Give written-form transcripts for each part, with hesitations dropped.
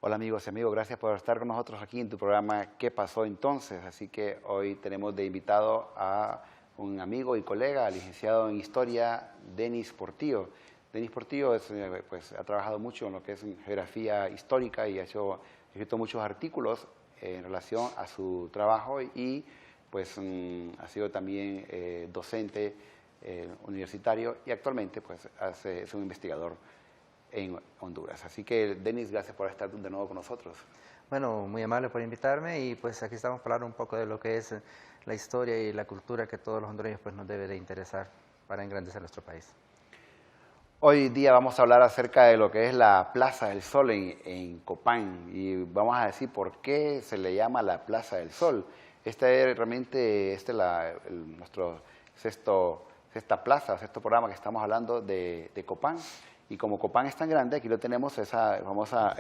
Hola amigos y amigos, gracias por estar con nosotros aquí en tu programa ¿Qué pasó entonces? Así que hoy tenemos de invitado a un amigo y colega, licenciado en Historia, Denis Portillo. Denis Portillo pues, ha trabajado mucho en lo que es geografía histórica y ha escrito muchos artículos en relación a su trabajo y pues ha sido también docente universitario y actualmente pues es un investigador en Honduras. Así que, Denis, gracias por estar de nuevo con nosotros. Bueno, muy amable por invitarme y pues aquí estamos para hablar un poco de lo que es la historia y la cultura que todos los hondureños pues nos debe de interesar para engrandecer nuestro país. Hoy día vamos a hablar acerca de lo que es la Plaza del Sol en Copán y vamos a decir por qué se le llama la Plaza del Sol. Nuestro sexta plaza, sexto programa que estamos hablando de Copán. Y como Copán es tan grande, aquí lo tenemos, esa famosa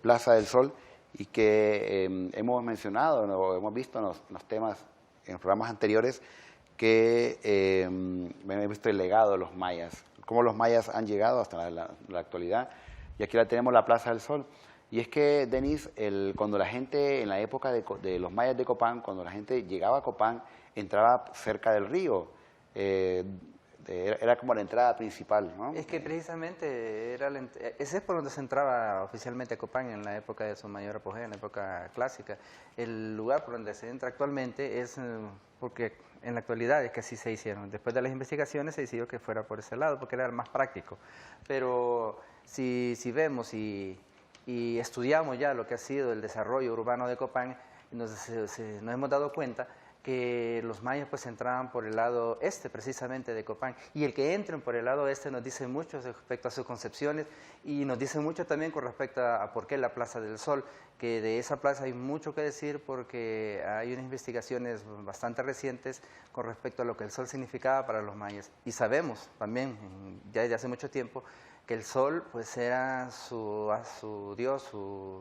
Plaza del Sol, y que hemos mencionado o hemos visto en los temas, en los programas anteriores, que hemos visto el legado de los mayas, cómo los mayas han llegado hasta la actualidad, y aquí la tenemos la Plaza del Sol. Y es que, Denis, cuando la gente, en la época de los mayas de Copán, cuando la gente llegaba a Copán, entraba cerca del río, era como la entrada principal, ¿no? Es que precisamente ese es por donde se entraba oficialmente a Copán en la época de su mayor apogeo, en la época clásica. El lugar por donde se entra actualmente es porque en la actualidad es que así se hicieron. Después de las investigaciones se decidió que fuera por ese lado porque era el más práctico. Pero si vemos y estudiamos ya lo que ha sido el desarrollo urbano de Copán, nos hemos dado cuenta que los mayas pues entraban por el lado este precisamente de Copán, y el que entren por el lado este nos dice mucho respecto a sus concepciones y nos dice mucho también con respecto a por qué la Plaza del Sol, que de esa plaza hay mucho que decir porque hay unas investigaciones bastante recientes con respecto a lo que el sol significaba para los mayas, y sabemos también ya desde hace mucho tiempo que el sol pues era su dios,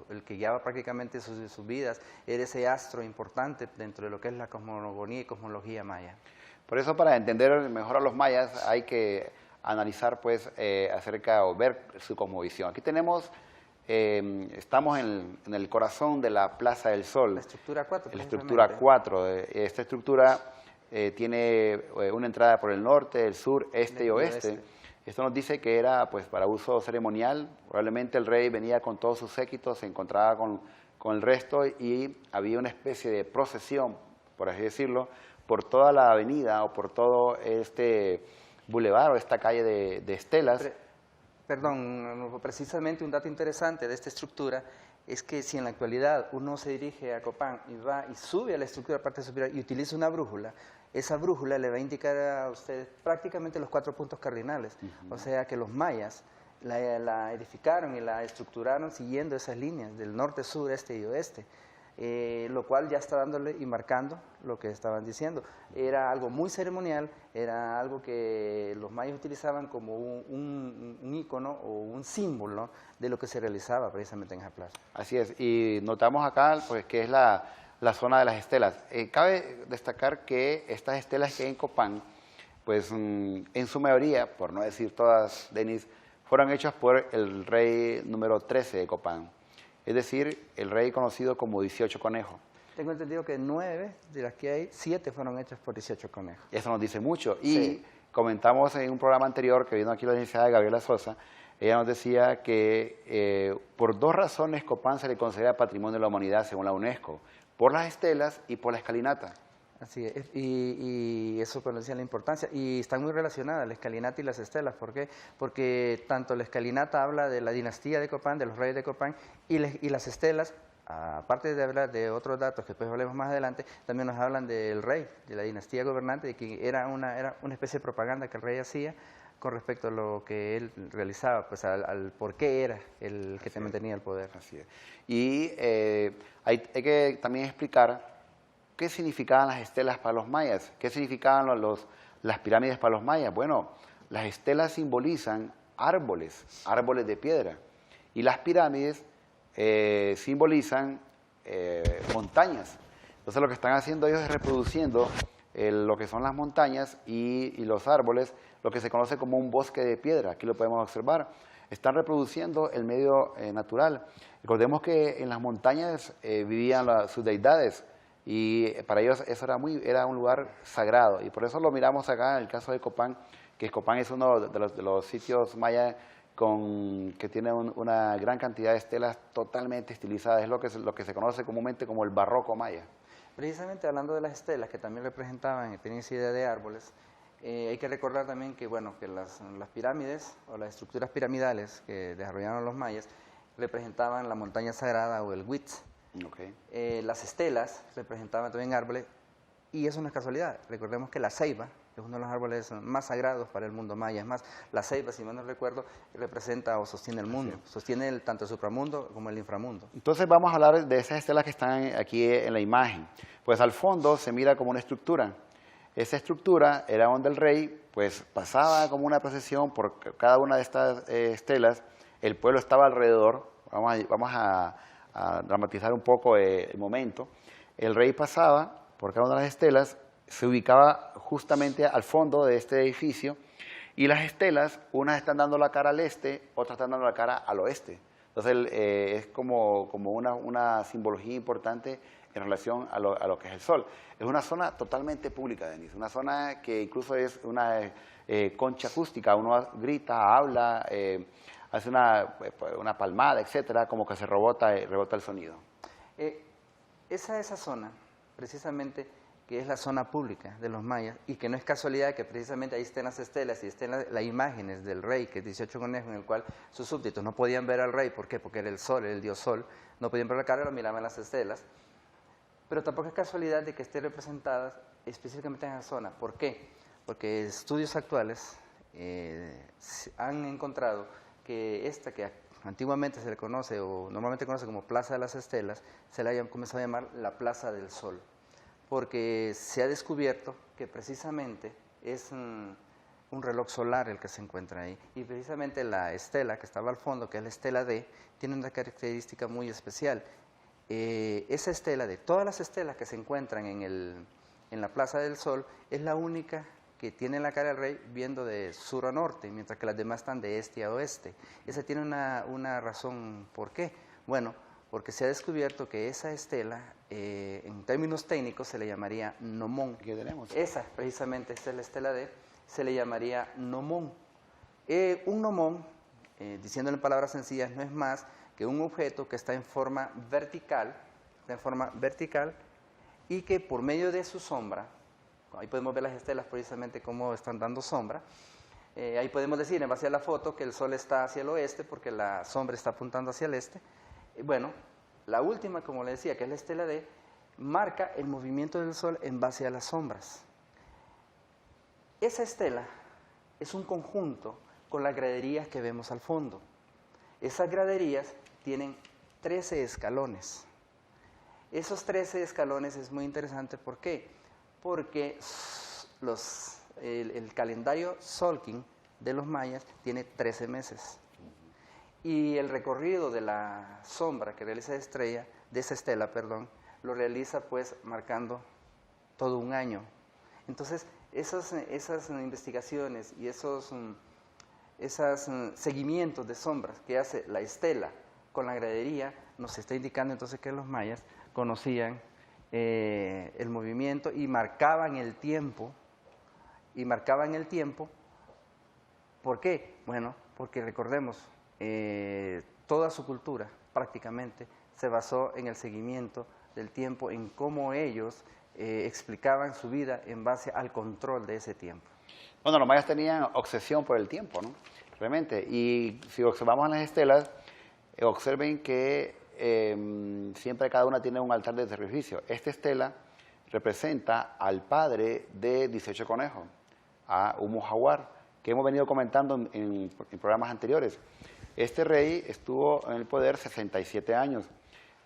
el que guiaba prácticamente sus vidas, era ese astro importante dentro de lo que es la cosmogonía y cosmología maya. Por eso, para entender mejor a los mayas, hay que analizar pues acerca o ver su cosmovisión. Aquí tenemos, estamos en el corazón de la Plaza del Sol. La estructura 4. La estructura 4. Esta estructura tiene una entrada por el norte, el sur, este y oeste. Esto nos dice que era pues para uso ceremonial, probablemente el rey venía con todos sus séquitos, se encontraba con el resto y había una especie de procesión, por así decirlo, por toda la avenida o por todo este bulevar o esta calle de estelas. Perdón, precisamente un dato interesante de esta estructura es que si en la actualidad uno se dirige a Copán y va y sube a la estructura parte superior y utiliza una brújula, esa brújula le va a indicar a ustedes prácticamente los 4 puntos cardinales. O sea que los mayas la edificaron y la estructuraron siguiendo esas líneas del norte, sur, este y oeste. Lo cual ya está dándole y marcando lo que estaban diciendo. Era algo muy ceremonial, era algo que los mayas utilizaban como un ícono o un símbolo de lo que se realizaba precisamente en esa plaza. Así es, y notamos acá pues que es la zona de las estelas. Cabe destacar que estas estelas que hay en Copán, pues en su mayoría, por no decir todas, Denis, fueron hechas por el rey número 13 de Copán. Es decir, el rey conocido como 18 Conejos. Tengo entendido que 9 de las que hay, 7 fueron hechas por 18 Conejos. Eso nos dice mucho. Y sí, comentamos en un programa anterior que vino aquí la licenciada Gabriela Sosa, ella nos decía que por 2 razones Copán se le considera Patrimonio de la Humanidad según la UNESCO, por las estelas y por la escalinata. Así es, y eso decía la importancia, y están muy relacionadas la escalinata y las estelas. ¿Por qué? Porque tanto la escalinata habla de la dinastía de Copán, de los reyes de Copán, y las estelas, aparte de hablar de otros datos que después hablemos más adelante, también nos hablan del rey, de la dinastía gobernante, de que era una especie de propaganda que el rey hacía con respecto a lo que él realizaba, pues al por qué era el que también tenía el poder. Así es. Y hay que también explicar ¿qué significaban las estelas para los mayas? ¿Qué significaban las pirámides para los mayas? Bueno, las estelas simbolizan árboles de piedra. Y las pirámides simbolizan montañas. Entonces lo que están haciendo ellos es reproduciendo lo que son las montañas y los árboles, lo que se conoce como un bosque de piedra. Aquí lo podemos observar. Están reproduciendo el medio natural. Recordemos que en las montañas vivían sus deidades y para ellos eso era un lugar sagrado. Y por eso lo miramos acá en el caso de Copán, que Copán es uno de los sitios mayas que tiene una gran cantidad de estelas totalmente estilizadas. Es lo que se conoce comúnmente como el barroco maya. Precisamente hablando de las estelas, que también representaban, que tenían esa idea de árboles, hay que recordar también que, bueno, que las pirámides o las estructuras piramidales que desarrollaron los mayas representaban la montaña sagrada o el Huitz. Okay. Las estelas representaban también árboles, y eso no es casualidad. Recordemos que la ceiba es uno de los árboles más sagrados para el mundo maya. Es más, la ceiba, si mal no recuerdo, representa o sostiene el mundo, sostiene tanto el supramundo como el inframundo. Entonces vamos a hablar de esas estelas que están aquí en la imagen. Pues al fondo se mira como una estructura. Esa estructura era donde el rey pues pasaba como una procesión por cada una de estas estelas. El pueblo estaba alrededor. Vamos a dramatizar un poco el momento. El rey pasaba por cada una de las estelas, se ubicaba justamente al fondo de este edificio, y las estelas, unas están dando la cara al este, otras están dando la cara al oeste. Entonces es como una simbología importante en relación a lo que es el sol. Es una zona totalmente pública, Denise, una zona que incluso es una concha acústica. Uno grita, habla, hace una palmada, etcétera, como que se rebota el sonido. Esa zona, precisamente, que es la zona pública de los mayas, y que no es casualidad que precisamente ahí estén las estelas y estén las imágenes del rey, que es 18 conejos, en el cual sus súbditos no podían ver al rey. ¿Por qué? Porque era el sol, el dios sol, no podían ver la cara, lo miraban las estelas. Pero tampoco es casualidad de que estén representadas específicamente en esa zona. ¿Por qué? Porque estudios actuales han encontrado que esta que antiguamente se le conoce o normalmente conoce como Plaza de las Estelas, se la hayan comenzado a llamar la Plaza del Sol, porque se ha descubierto que precisamente es un reloj solar el que se encuentra ahí, y precisamente la estela que estaba al fondo, que es la estela D, tiene una característica muy especial. Esa estela, de todas las estelas que se encuentran en la Plaza del Sol, es la única que tiene la cara del rey viendo de sur a norte, mientras que las demás están de este a oeste. Esa tiene una razón. ¿Por qué? Bueno, porque se ha descubierto que esa estela, en términos técnicos, se le llamaría gnomón. Aquí tenemos. Esa, precisamente, esta es la estela D, se le llamaría gnomón. Un gnomón, diciéndolo en palabras sencillas, no es más que un objeto que está en forma vertical, y que por medio de su sombra, ahí podemos ver las estelas precisamente cómo están dando sombra. Ahí podemos decir, en base a la foto, que el sol está hacia el oeste porque la sombra está apuntando hacia el este. Bueno, la última, como le decía, que es la estela D, marca el movimiento del sol en base a las sombras. Esa estela es un conjunto con las graderías que vemos al fondo. Esas graderías tienen 13 escalones. Esos 13 escalones es muy interesante. ¿Por qué? Porque el calendario Tzolk'in de los mayas tiene 13 meses. Y el recorrido de la sombra que realiza esa estela, lo realiza pues marcando todo un año. Entonces, esas investigaciones y esos seguimientos de sombras que hace la estela con la gradería nos está indicando entonces que los mayas conocían el movimiento y marcaban el tiempo. ¿Por qué? Bueno, porque recordemos, toda su cultura prácticamente se basó en el seguimiento del tiempo, en cómo ellos explicaban su vida en base al control de ese tiempo. Bueno, los mayas tenían obsesión por el tiempo, ¿no? Realmente. Y si observamos las estelas, observen que siempre cada una tiene un altar de sacrificio. Esta estela representa al padre de 18 conejos, a Humo Jaguar, que hemos venido comentando en programas anteriores. Este rey estuvo en el poder 67 años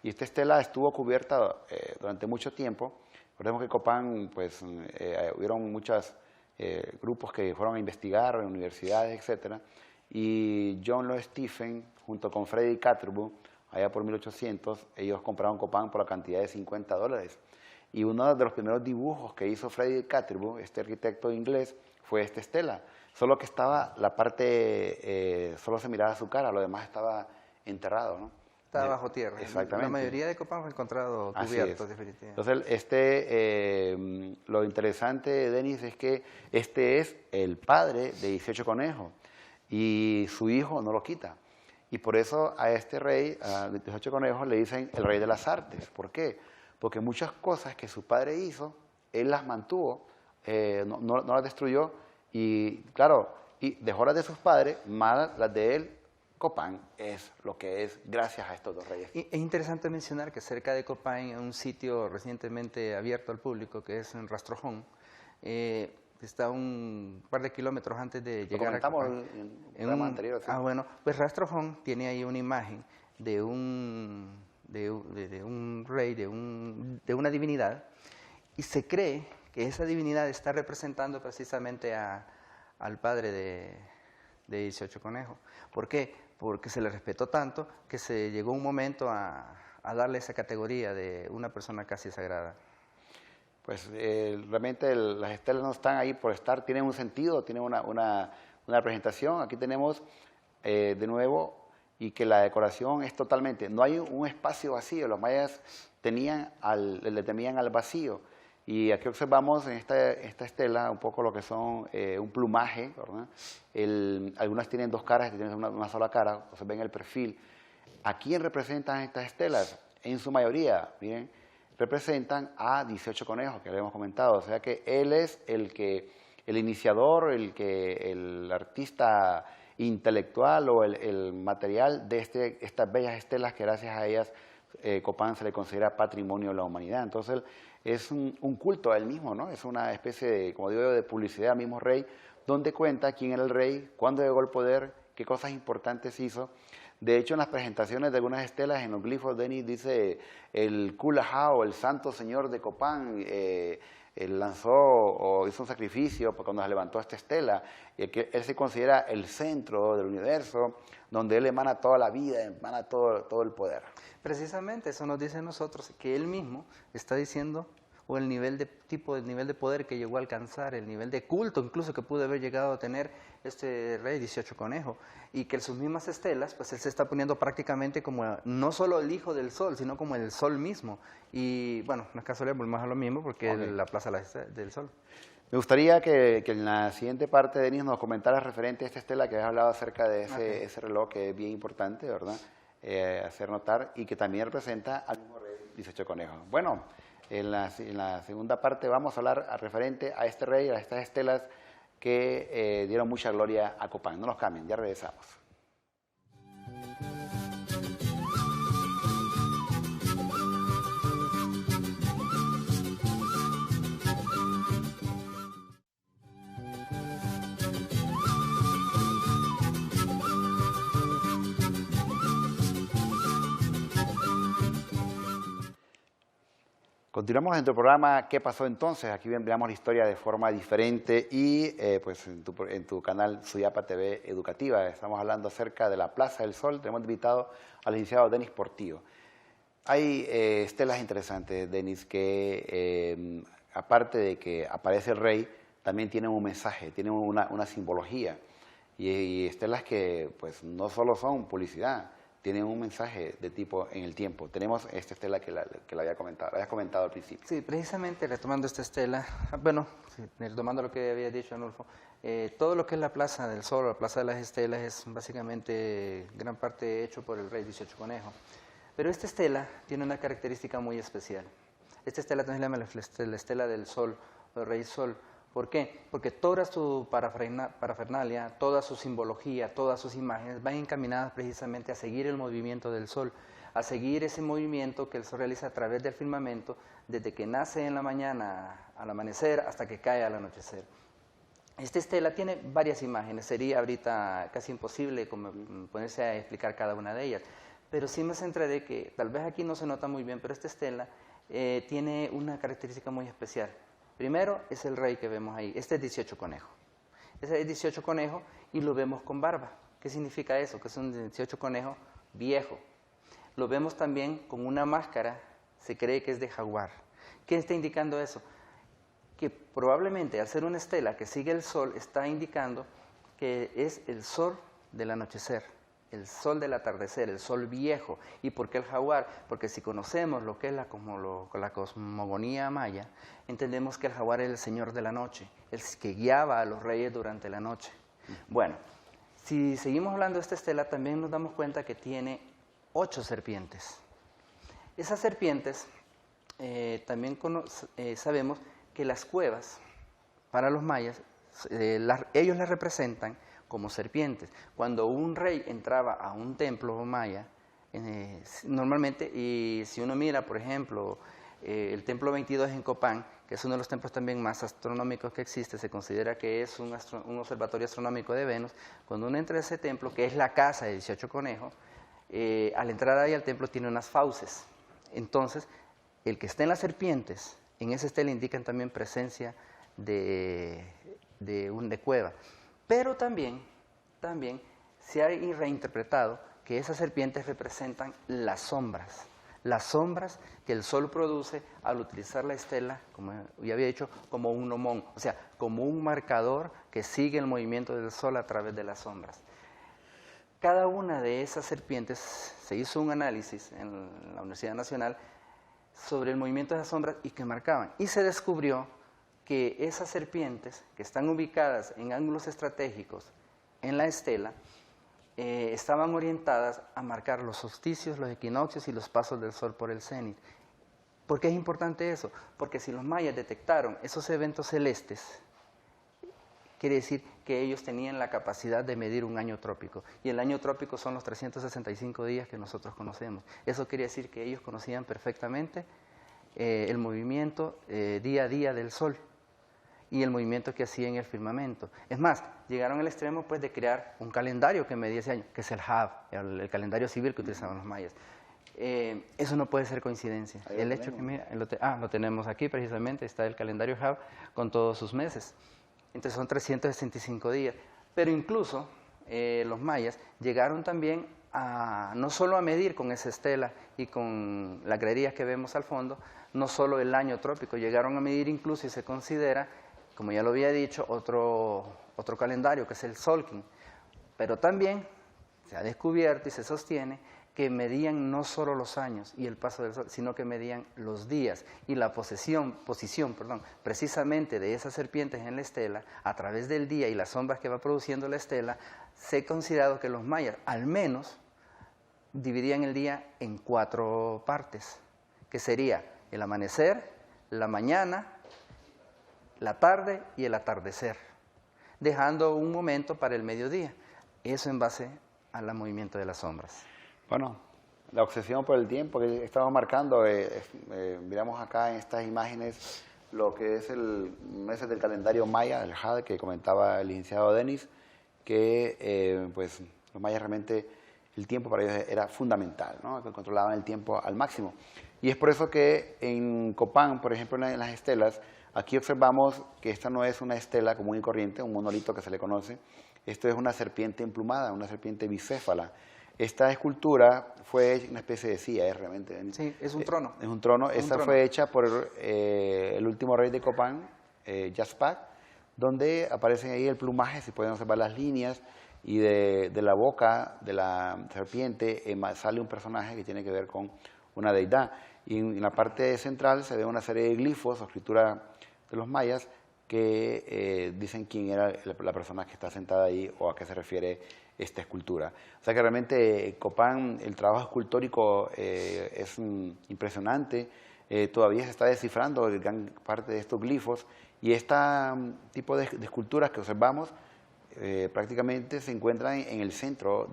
y esta estela estuvo cubierta durante mucho tiempo. Recordemos que Copán, pues, hubieron muchos grupos que fueron a investigar en universidades, etcétera, y John Lowe Stephen, junto con Freddy Catherwood, allá por 1800, ellos compraron Copán por la cantidad de $50. y uno de los primeros dibujos que hizo Frederick Catherwood, este arquitecto inglés, fue esta estela. Solo que estaba la parte, solo se miraba su cara, lo demás estaba enterrado, ¿no? Está bajo tierra. Exactamente. La mayoría de Copán fue encontrado Así cubiertos, es. definitivamente. Entonces, lo interesante, Denis, es que este es el padre de 18 conejos y su hijo no lo quita. Y por eso a este rey, a 18 conejos, le dicen el rey de las artes. ¿Por qué? Porque muchas cosas que su padre hizo, él las mantuvo, no las destruyó y, claro, y dejó las de sus padres, más las de él. Copán es lo que es gracias a estos dos reyes. Y es interesante mencionar que cerca de Copán, en un sitio recientemente abierto al público, que es en Rastrojón, está un par de kilómetros antes de llegar a Copán. En un programa anterior. ¿Sí? Bueno, pues Rastrojón tiene ahí una imagen de un rey, de una divinidad, y se cree que esa divinidad está representando precisamente al padre de 18 conejos. ¿Por qué? Porque se le respetó tanto que se llegó un momento a darle esa categoría de una persona casi sagrada. Pues realmente las estelas no están ahí por estar, tienen un sentido, tienen una representación. Aquí tenemos de nuevo, y que la decoración es totalmente, no hay un espacio vacío, los mayas le temían al vacío. Y aquí observamos en esta estela un poco lo que son un plumaje, ¿verdad? Algunas tienen dos caras, tienen una sola cara, o se ven el perfil. ¿A quién representan estas estelas? En su mayoría, miren, representan a 18 conejos, que le hemos comentado. O sea que él es el iniciador, el artista intelectual o el material de estas bellas estelas que gracias a ellas Copán se le considera patrimonio de la humanidad. Entonces, es un culto a él mismo, ¿no? Es una especie de, como digo yo, de publicidad al mismo rey, donde cuenta quién era el rey, cuándo llegó al poder, qué cosas importantes hizo. De hecho, en las presentaciones de algunas estelas, en los glifos, Denis dice el Kulajá o el Santo Señor de Copán, él lanzó o hizo un sacrificio cuando se levantó esta estela, y que él se considera el centro del universo, donde él emana toda la vida, emana todo el poder. Precisamente eso nos dice a nosotros, que él mismo está diciendo, o el nivel de poder que llegó a alcanzar, el nivel de culto incluso que pudo haber llegado a tener este rey 18 conejos, y que en sus mismas estelas, pues él se está poniendo prácticamente como no solo el hijo del sol, sino como el sol mismo. Y bueno, no es casualidad, volvemos a lo mismo, porque es la plaza del sol. Me gustaría que en la siguiente parte, Denis, nos comentara referente a esta estela que has hablado acerca de ese reloj que es bien importante, ¿verdad? Hacer notar, y que también representa al mismo rey 18 conejos. Bueno, en la segunda parte vamos a hablar referente a este rey, a estas estelas que dieron mucha gloria a Copán. No nos cambien, ya regresamos. Continuamos en nuestro programa ¿Qué pasó entonces? Aquí veamos la historia de forma diferente y pues en tu canal Suyapa TV Educativa. Estamos hablando acerca de la Plaza del Sol. Tenemos invitado al licenciado Denis Portillo. Hay estelas interesantes, Denis, que aparte de que aparece el rey, también tienen un mensaje, tienen una simbología. Y estelas que pues no solo son publicidad, tienen un mensaje de tipo en el tiempo. Tenemos esta estela que la habías comentado al principio. Sí, precisamente retomando esta estela, bueno, retomando lo que había dicho Anulfo, todo lo que es la Plaza del Sol, la Plaza de las Estelas, es básicamente gran parte hecho por el rey 18 Conejos. Pero esta estela tiene una característica muy especial. Esta estela también se llama la Estela del Sol, o el Rey Sol. ¿Por qué? Porque toda su parafernalia, toda su simbología, todas sus imágenes van encaminadas precisamente a seguir el movimiento del Sol, a seguir ese movimiento que el Sol realiza a través del firmamento desde que nace en la mañana al amanecer hasta que cae al anochecer. Esta estela tiene varias imágenes, sería ahorita casi imposible ponerse a explicar cada una de ellas, pero sí me centraré que tal vez aquí no se nota muy bien, pero esta estela tiene una característica muy especial. Primero es el rey que vemos ahí, este es 18 Conejos. Este es 18 Conejos y lo vemos con barba. ¿Qué significa eso? Que es un 18 Conejos viejo. Lo vemos también con una máscara, se cree que es de jaguar. ¿Qué está indicando eso? Que probablemente al ser una estela que sigue el sol, está indicando que es el sol del anochecer, el sol del atardecer, el sol viejo. ¿Y por qué el jaguar? Porque si conocemos lo que es la cosmogonía maya, entendemos que el jaguar es el señor de la noche, el que guiaba a los reyes durante la noche. Bueno, si seguimos hablando de esta estela, también nos damos cuenta que tiene 8 serpientes. Esas serpientes, también sabemos que las cuevas, para los mayas, ellos las representan como serpientes. Cuando un rey entraba a un templo maya, normalmente, y si uno mira, por ejemplo, el templo 22 en Copán, que es uno de los templos también más astronómicos que existe, se considera que es un observatorio astronómico de Venus. Cuando uno entra a ese templo, que es la casa de 18 conejos, al entrar ahí al templo tiene unas fauces. Entonces, el que esté en las serpientes, en esa estela indican también presencia de cueva. Pero también se ha reinterpretado que esas serpientes representan las sombras que el sol produce al utilizar la estela, como ya había dicho, como un gnomón, o sea, como un marcador que sigue el movimiento del sol a través de las sombras. Cada una de esas serpientes, se hizo un análisis en la Universidad Nacional sobre el movimiento de las sombras y que marcaban. Y se descubrió que esas serpientes, que están ubicadas en ángulos estratégicos en la estela, estaban orientadas a marcar los solsticios, los equinoccios y los pasos del sol por el cenit. ¿Por qué es importante eso? Porque si los mayas detectaron esos eventos celestes, quiere decir que ellos tenían la capacidad de medir un año trópico. Y el año trópico son los 365 días que nosotros conocemos. Eso quiere decir que ellos conocían perfectamente el movimiento día a día del sol y el movimiento que hacía en el firmamento. Es más, llegaron al extremo pues, de crear un calendario que medía ese año, que es el HAB, el calendario civil que utilizaban los mayas. Eso no puede ser coincidencia. El hecho que mira, lo tenemos aquí precisamente, está el calendario HAB con todos sus meses. Entonces son 365 días. Pero incluso los mayas llegaron también no solo a medir con esa estela y con las graderías que vemos al fondo, no solo el año trópico, llegaron a medir incluso y se considera, como ya lo había dicho, otro calendario que es el Solkin. Pero también se ha descubierto y se sostiene que medían no solo los años y el paso del sol, sino que medían los días y la posición precisamente de esas serpientes en la estela, a través del día y las sombras que va produciendo la estela, se ha considerado que los mayas, al menos, dividían el día en 4 partes, que sería el amanecer, la mañana, la tarde y el atardecer, dejando un momento para el mediodía. Eso en base al movimiento de las sombras. Bueno, la obsesión por el tiempo que estamos marcando, miramos acá en estas imágenes lo que es el mes del calendario maya, el Jade, que comentaba el licenciado Denis, que pues los mayas realmente el tiempo para ellos era fundamental, ¿no? Que controlaban el tiempo al máximo. Y es por eso que en Copán, por ejemplo, en las estelas, aquí observamos que esta no es una estela común y corriente, un monolito que se le conoce, esto es una serpiente emplumada, una serpiente bicéfala. Esta escultura fue una especie de silla, realmente. Sí, es un trono. Es un trono. Esta fue hecha por el último rey de Copán, Yazpac, donde aparecen ahí el plumaje, se pueden observar las líneas, y de la boca de la serpiente sale un personaje que tiene que ver con una deidad. Y en la parte central se ve una serie de glifos o escritura de los mayas que dicen quién era la persona que está sentada ahí o a qué se refiere esta escultura. O sea que realmente Copán, el trabajo escultórico es impresionante, todavía se está descifrando gran parte de estos glifos y este tipo de esculturas que observamos prácticamente se encuentran en el centro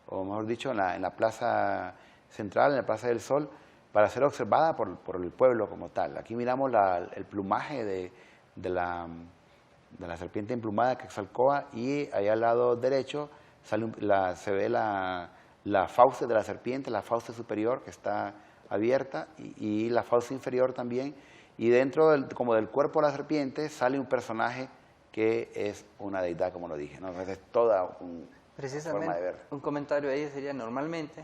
o mejor dicho, en la plaza central, en la Plaza del Sol, para ser observada por el pueblo como tal. Aquí miramos el plumaje de la serpiente emplumada Quetzalcóatl y allá al lado derecho se ve la fauce de la serpiente, la fauce superior que está abierta y la fauce inferior también. Y dentro como del cuerpo de la serpiente sale un personaje que es una deidad, como lo dije, ¿no? Entonces es toda una forma de ver. Un comentario ahí sería normalmente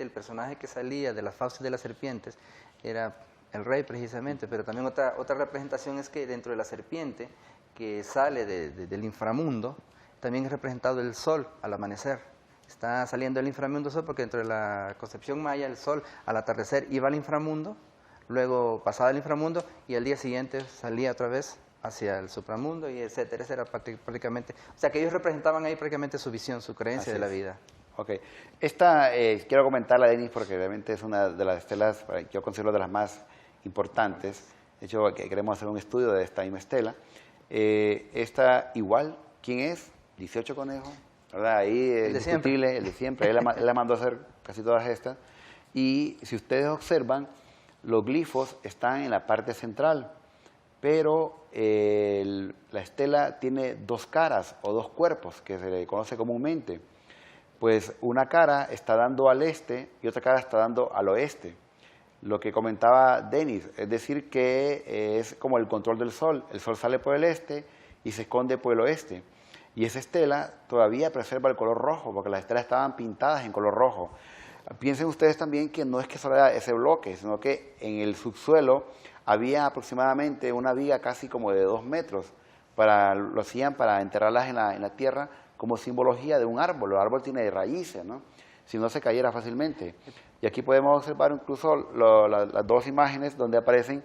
el personaje que salía de las fauces de las serpientes era el rey precisamente, pero también otra representación es que dentro de la serpiente que sale del inframundo, también es representado el sol al amanecer. Está saliendo el inframundo sol porque dentro de la concepción maya el sol al atardecer iba al inframundo, luego pasaba el inframundo y al día siguiente salía otra vez hacia el supramundo y etcétera. Ese era prácticamente, o sea que ellos representaban ahí prácticamente su visión, su creencia de la vida. Ok. Esta, quiero comentarla, Denis, porque realmente es una de las estelas, yo considero de las más importantes. De hecho, queremos hacer un estudio de esta misma estela. Esta igual, ¿quién es? 18 conejos, ¿verdad? Ahí es indiscutible, el de siempre. Él la mandó a hacer casi todas estas. Y si ustedes observan, los glifos están en la parte central, pero la estela tiene dos caras o dos cuerpos, que se le conoce comúnmente. Pues una cara está dando al este y otra cara está dando al oeste. Lo que comentaba Denis, es decir, que es como el control del sol. El sol sale por el este y se esconde por el oeste. Y esa estela todavía preserva el color rojo, porque las estelas estaban pintadas en color rojo. Piensen ustedes también que no es que solo era ese bloque, sino que en el subsuelo había aproximadamente una viga casi como de 2 metros. Lo hacían para enterrarlas en la tierra como simbología de un árbol. El árbol tiene raíces, ¿no? Si no se cayera fácilmente. Y aquí podemos observar incluso las dos imágenes donde aparecen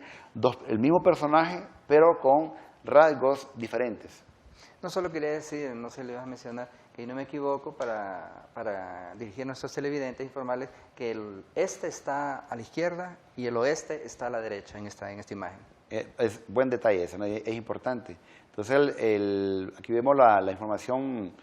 el mismo personaje, pero con rasgos diferentes. No solo quería decir, no se le iba a mencionar, que no me equivoco para dirigir a nuestros televidentes e informarles que el este está a la izquierda y el oeste está a la derecha en esta imagen. Es buen detalle ese, ¿no? Es importante. Entonces, aquí vemos la información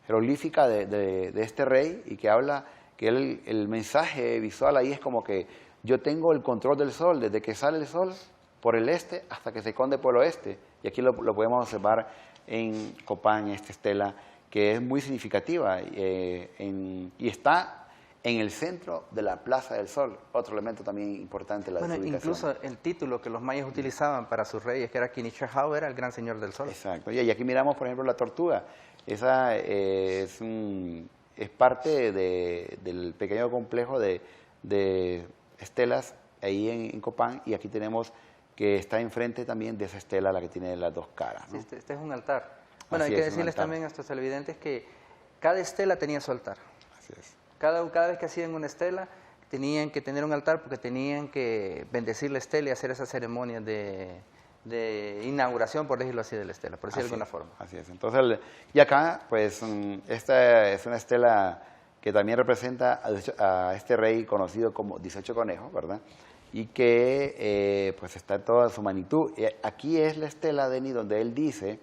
jeroglífica de este rey y que habla que el mensaje visual ahí es como que yo tengo el control del sol desde que sale el sol por el este hasta que se esconde por el oeste. Y aquí lo podemos observar en Copán, esta estela, que es muy significativa y está en el centro de la Plaza del Sol, otro elemento también importante de la ubicación. Incluso el título que los mayas utilizaban para sus reyes, que era Quinichahau, era el gran señor del sol. Exacto, y aquí miramos, por ejemplo, la tortuga. Esa es parte del pequeño complejo de estelas ahí en Copán, y aquí tenemos que está enfrente también de esa estela, la que tiene las dos caras, ¿no? Sí, este es un altar. Bueno, hay que decirles también a estos televidentes que cada estela tenía su altar. Así es. Cada vez que hacían una estela, tenían que tener un altar porque tenían que bendecir la estela y hacer esa ceremonia de inauguración, por decirlo así, de la estela, por decirlo de alguna forma. Así es. Entonces, y acá, pues, esta es una estela que también representa a este rey conocido como 18 conejos, ¿verdad? Y que, pues, está en toda su magnitud. Aquí es la estela, Denis, donde él dice,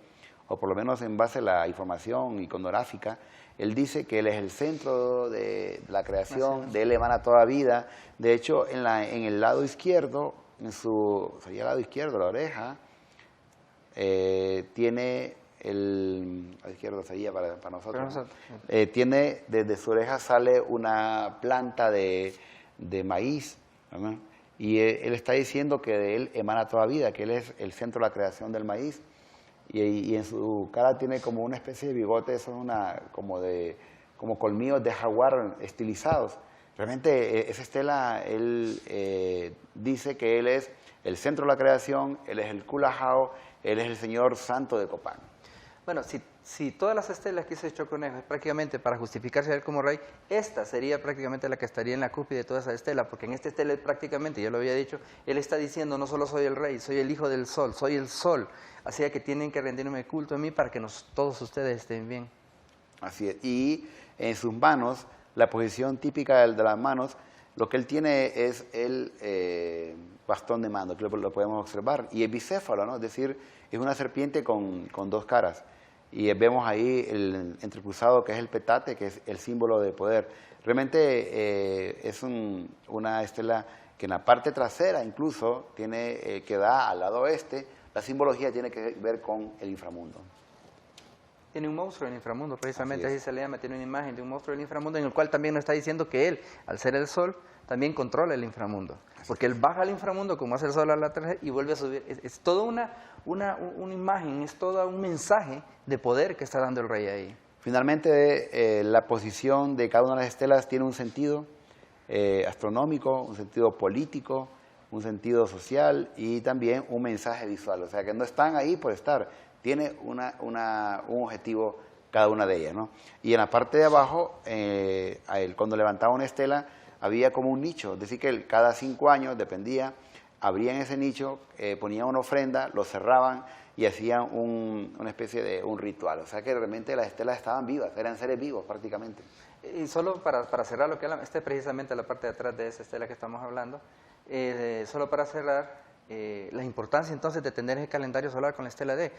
o por lo menos en base a la información iconográfica, él dice que él es el centro de la creación, de él emana toda vida. De hecho, en el lado izquierdo, sería el lado izquierdo, la oreja, tiene a la izquierda sería para nosotros, tiene, desde su oreja sale una planta de maíz, ¿verdad? Y él está diciendo que de él emana toda vida, que él es el centro de la creación del maíz. Y en su cara tiene como una especie de bigote, son como colmillos de jaguar estilizados. Realmente esa estela, él dice que él es el centro de la creación, él es el Culajao, él es el señor santo de Copán. Bueno, si todas las estelas que hizo el Choconejo es prácticamente para justificarse a él como rey, esta sería prácticamente la que estaría en la cúspide de toda esa estela, porque en esta estela prácticamente, yo lo había dicho, él está diciendo, no solo soy el rey, soy el hijo del sol, soy el sol, así que tienen que rendirme culto a mí para que todos ustedes estén bien. Así es, y en sus manos, la posición típica de las manos, lo que él tiene es el bastón de mando, que lo podemos observar, y es bicéfalo, ¿no? Es decir, es una serpiente con dos caras. Y vemos ahí el entrecruzado, que es el petate, que es el símbolo de poder. Realmente es una estela que en la parte trasera incluso tiene, que da al lado oeste. La simbología tiene que ver con el inframundo. Tiene un monstruo en el inframundo, precisamente así se le llama, tiene una imagen de un monstruo del inframundo, en el cual también nos está diciendo que él, al ser el sol, también controla el inframundo. Porque él baja al inframundo como hace el sol a la tierra y vuelve a subir. Es toda una imagen, es todo un mensaje de poder que está dando el rey ahí. Finalmente, la posición de cada una de las estelas tiene un sentido astronómico, un sentido político, un sentido social y también un mensaje visual. O sea, que no están ahí por estar, tiene un objetivo cada una de ellas, ¿no? Y en la parte de abajo, cuando levantaba una estela, había como un nicho, es decir, que cada 5 años, dependía, abrían ese nicho, ponían una ofrenda, lo cerraban y hacían una especie de un ritual. O sea que realmente las estelas estaban vivas, eran seres vivos prácticamente. Y solo para cerrar, esta es precisamente la parte de atrás de esa estela que estamos hablando, solo para cerrar, la importancia entonces de tener el calendario solar con la estela de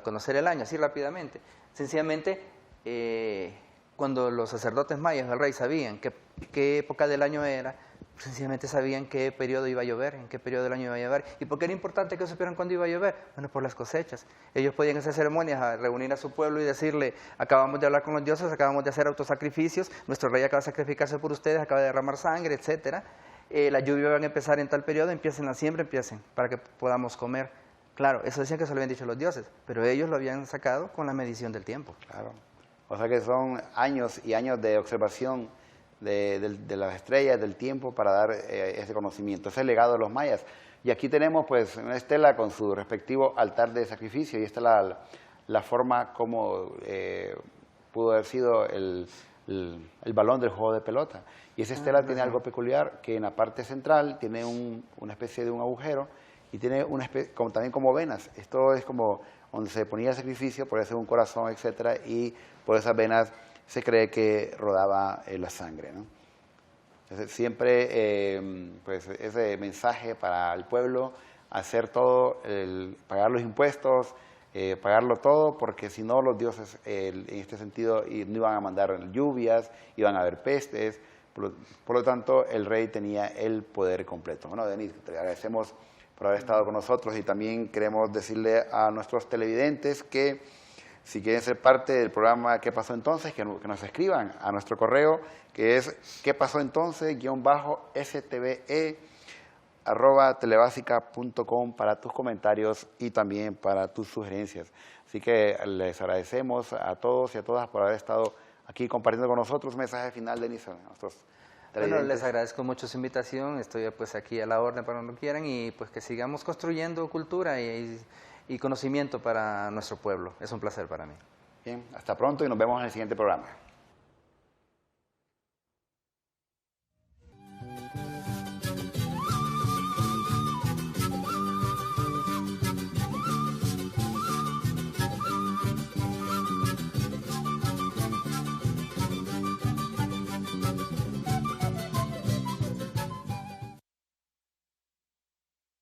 conocer el año así rápidamente. Sencillamente, cuando los sacerdotes mayas del rey sabían qué época del año era, sencillamente sabían qué periodo iba a llover, en qué periodo del año iba a llover. ¿Y por qué era importante que supieran cuándo iba a llover? Bueno, por las cosechas. Ellos podían hacer ceremonias, a reunir a su pueblo y decirle, acabamos de hablar con los dioses, acabamos de hacer autosacrificios, nuestro rey acaba de sacrificarse por ustedes, acaba de derramar sangre, etcétera. La lluvia va a empezar en tal periodo, empiecen la siembra, para que podamos comer. Claro, eso decían que se lo habían dicho los dioses, pero ellos lo habían sacado con la medición del tiempo. Claro. O sea que son años y años de observación de las estrellas, del tiempo, para dar ese conocimiento, ese legado de los mayas. Y aquí tenemos pues una estela con su respectivo altar de sacrificio, y esta es la forma como pudo haber sido el balón del juego de pelota. Y esa estela tiene algo peculiar, que en la parte central tiene una especie de un agujero y tiene también como venas. Esto es como donde se ponía el sacrificio, por eso un corazón, etcétera, y por esas venas se cree que rodaba la sangre, ¿no? Entonces, siempre pues ese mensaje para el pueblo, hacer todo, pagar los impuestos, pagarlo todo, porque si no los dioses en este sentido no iban a mandar lluvias, iban a haber pestes, por lo tanto el rey tenía el poder completo. Bueno, Denis, te agradecemos por haber estado con nosotros, y también queremos decirle a nuestros televidentes que si quieren ser parte del programa ¿Qué pasó entonces?, que nos escriban a nuestro correo, que es ¿qué pasó entonces? _stve@telebasica.com, para tus comentarios y también para tus sugerencias. Así que les agradecemos a todos y a todas por haber estado aquí compartiendo con nosotros. Un mensaje final, Denis, a nuestros televidentes. Bueno, les agradezco mucho su invitación, estoy pues aquí a la orden para cuando quieran, y pues que sigamos construyendo cultura y conocimiento para nuestro pueblo. Es un placer para mí. Bien, hasta pronto y nos vemos en el siguiente programa.